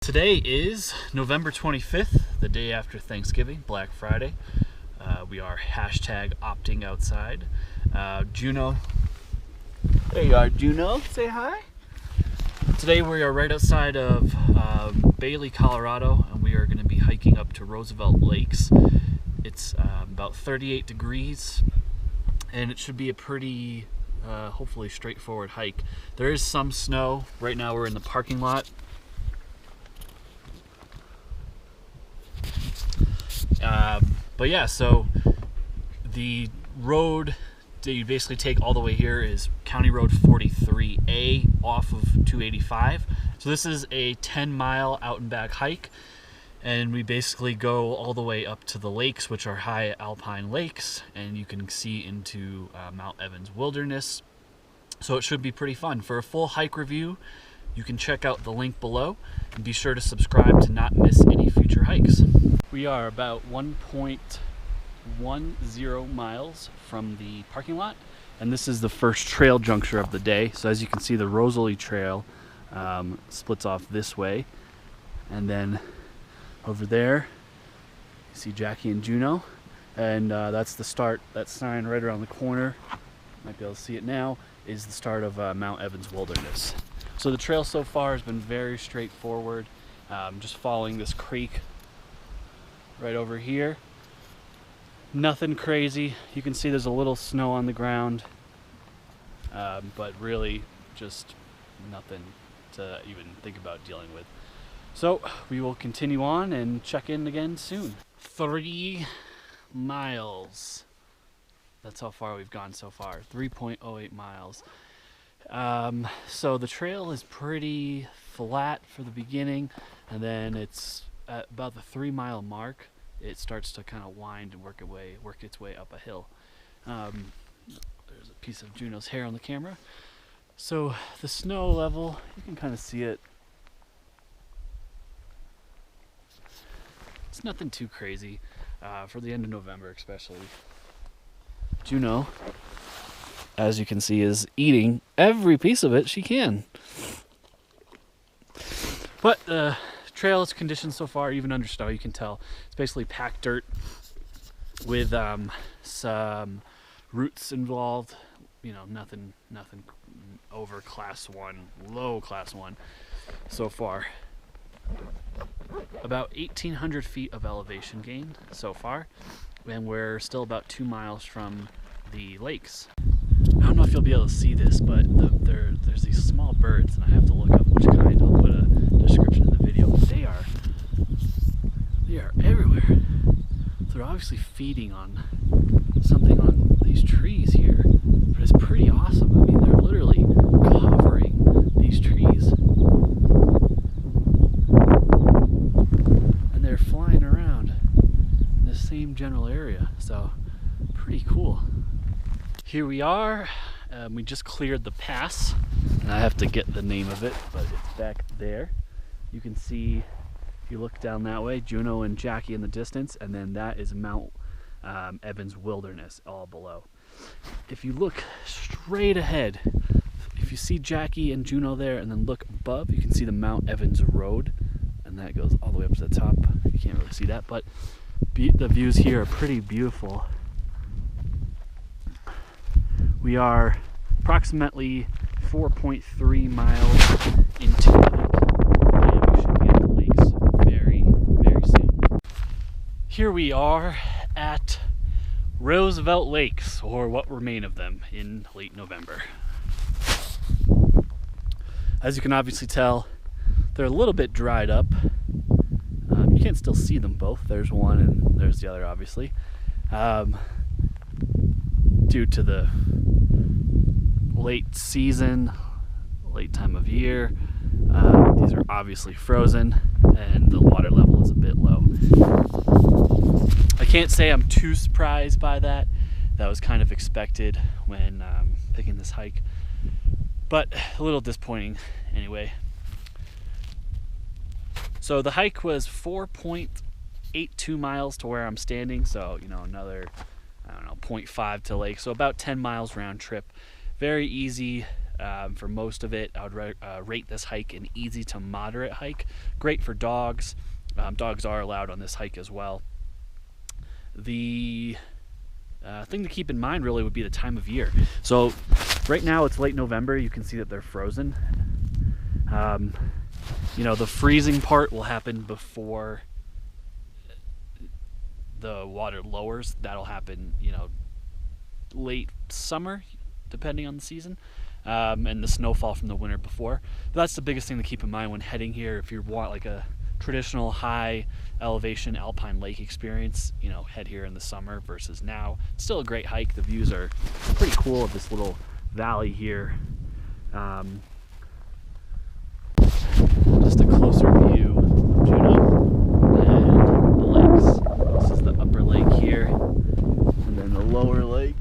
Today is November 25th, the day after Thanksgiving, Black Friday. We are hashtag opting outside. Juno, there you are, Juno, say hi. Today we are right outside of Bailey, Colorado, and we are going to be hiking up to Roosevelt Lakes. It's about 38 degrees, and it should be a pretty, hopefully straightforward hike. There is some snow. Right now we're in the parking lot. But yeah, so the road that you basically take all the way here is County Road 43A off of 285. So this is a 10-mile out and back hike, and we basically go all the way up to the lakes, which are high alpine lakes, and you can see into Mount Evans Wilderness. So it should be pretty fun. For a full hike review, you can check out the link below, and be sure to subscribe to not miss any future hikes. We are about 1.10 miles from the parking lot, and this is the first trail juncture of the day. So as you can see, the Rosalie Trail splits off this way, and then over there you see Jackie and Juno, and that's the start. That sign right around the corner, might be able to see it now, is the start of Mount Evans Wilderness. So the trail so far has been very straightforward, just following this creek right over here. Nothing crazy. You can see there's a little snow on the ground, but really just nothing to even think about dealing with. So we will continue on and check in again soon. 3 miles. That's how far we've gone so far. 3.08 miles. So the trail is pretty flat for the beginning, and then it's at about the 3-mile mark, it starts to kind of wind and work its way up a hill. There's a piece of Juno's hair on the camera. So the snow level, you can kind of see it. It's nothing too crazy for the end of November, especially. Juno, as you can see, is eating every piece of it she can. But the trail is conditioned so far, even under snow, you can tell it's basically packed dirt with some roots involved. You know, nothing over class 1, low class 1 so far. About 1,800 feet of elevation gain so far, and we're still about 2 miles from the lakes. I don't know if you'll be able to see this, but there's these small birds, and I have to look up which kind. I'll put a description in the video, but they are everywhere. So they're obviously feeding on something on these trees here, but it's pretty awesome. I mean, they're literally covering these trees, and they're flying around in the same general area, so pretty cool. Here we are. We just cleared the pass, and I have to get the name of it, but it's back there. You can see, if you look down that way, Juno and Jackie in the distance, and then that is Mount Evans Wilderness all below. If you look straight ahead, if you see Jackie and Juno there, and then look above, you can see the Mount Evans Road, and that goes all the way up to the top. You can't really see that, but the views here are pretty beautiful. We are approximately 4.3 miles into the hike, and we should be at the lakes very, very soon. Here we are at Roosevelt Lakes, or what remain of them, in late November. As you can obviously tell, they're a little bit dried up. You can still see them both. There's one and there's the other, obviously. Due to the late season, late time of year, these are obviously frozen, and the water level is a bit low. I can't say I'm too surprised by that. That was kind of expected when picking this hike, but a little disappointing anyway. So the hike was 4.82 miles to where I'm standing, so another, I don't know, 0.5 to lake, so about 10 miles round trip. Very easy For most of it, I would rate this hike an easy to moderate hike. Great for dogs. Dogs are allowed on this hike as well. The thing to keep in mind really would be the time of year. So right now it's late November. You can see that they're frozen. The freezing part will happen before the water lowers. That'll happen, late summer, depending on the season, and the snowfall from the winter before. But that's the biggest thing to keep in mind when heading here. If you want like a traditional high elevation alpine lake experience, head here in the summer versus now. It's still a great hike. The views are pretty cool of this little valley here. Just a closer view of Juno and the lakes. This is the upper lake here, and then the lower lake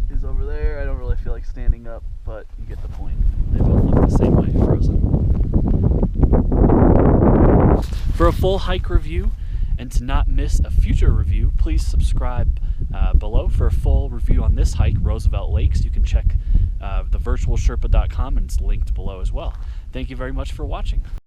is over there. I don't really feel like standing up, but you get the point. They both look the same way, frozen. For a full hike review and to not miss a future review, please subscribe below for a full review on this hike, Roosevelt Lakes. You can check thevirtualsherpa.com, and it's linked below as well. Thank you very much for watching.